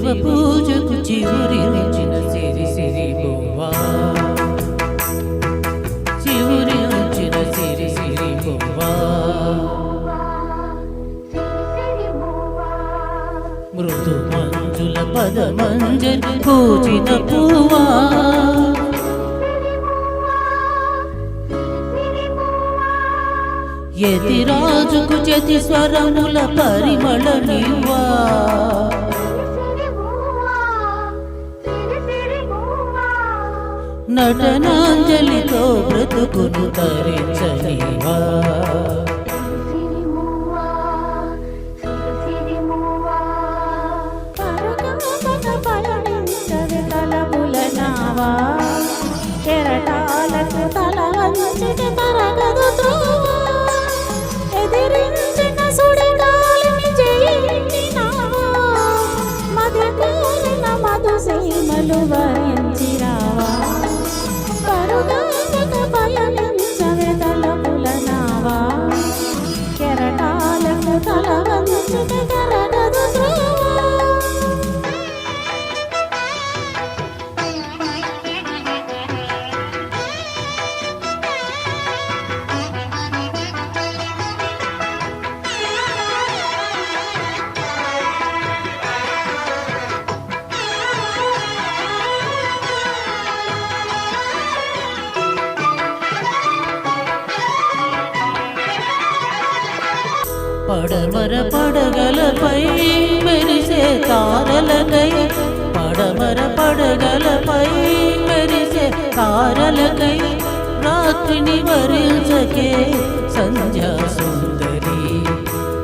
శివ పూజకు చివురించిన సిరి సిరి బువ్వా, చివురించిన సిరి సిరి బువ్వా, మృదు మంజుల పద మంజరి పూజిన పువ్వా, యతిరాజుకు జతి స్వరముల పరిమళ నివ్వా, నటనాంజలితో బ్రతుకును తరించనివా, కెరటాలకు తల వంచితే తరగదు త్రోవా, ఎదిరించిన సుడిగాలిని జయించినావా, మది కోరిన మధుసీమలు వరించిరావా, పరుగాక పయనించవే తలపుల నావా, కెరటాలకు తల వంచితే తరగదు త్రోవా. పడమర పడగలపై మెరిసే తారలకై, పడమర పడగలపై మెరిసే తారలకై, రాత్రిని వరించకే సంధ్యా సుందరి,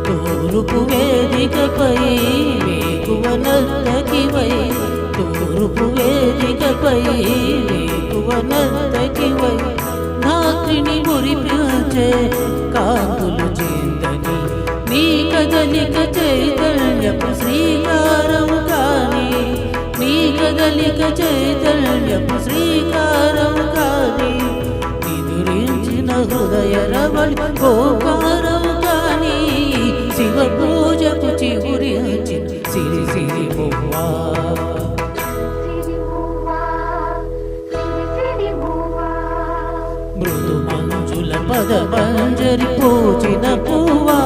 తూర్పు వేదికపై వేకువ నర్తకివై, తూర్పు వేదికపై వేకువ నర్తకివై, రాత్రిని మురిపించే కాంతులు చిందని, నీ కదలిక చైతన్యపు శ్రీకారము కాని, నీ కదలిక చైతన్యపు శ్రీకారము కాని, నిదురించిన హృదయ రవళి గోకారము కాని, శివ పూజకు చివురించిన సిరి సిరి బువ్వా, మృదు మంజుల పద మంజరి పూజిన పువ్వా,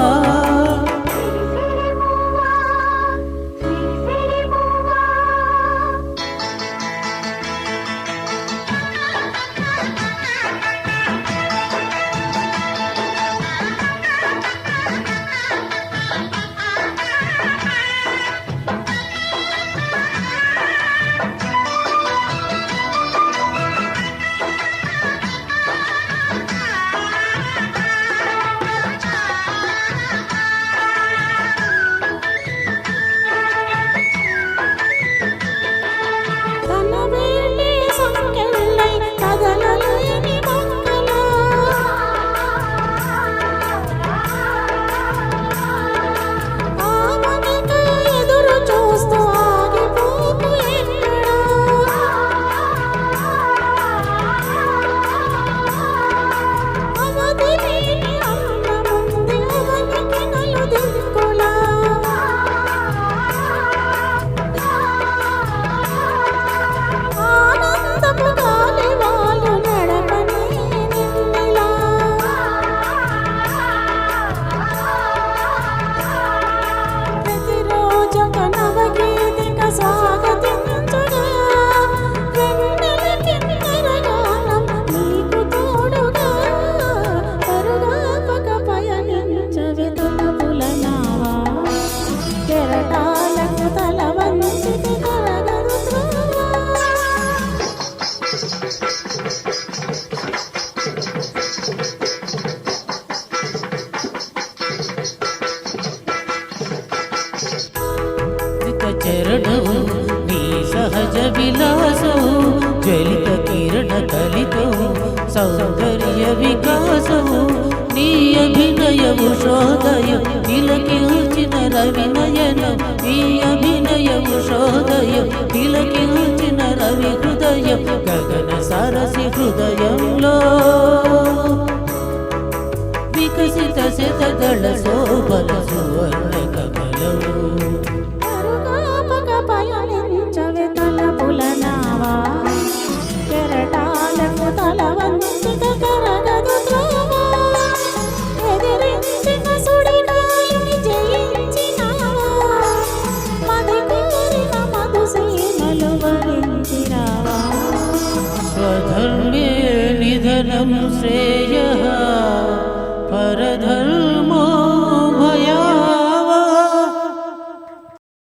చరణవు నీ సహజ విలాసవు, జ్వలిత కిరణ కలితవు సౌందర్య వికాసవు, నీ అభినయము శోదయం తిలకించిన రవినయనం, నీ అభినయము శోదయం తిలకించిన రవి హృదయం, గగన సరసి హృదయంలో వికసిత శతదళ శోభల సువర్ణ కమలము. धनं श्रेयः परधर्मो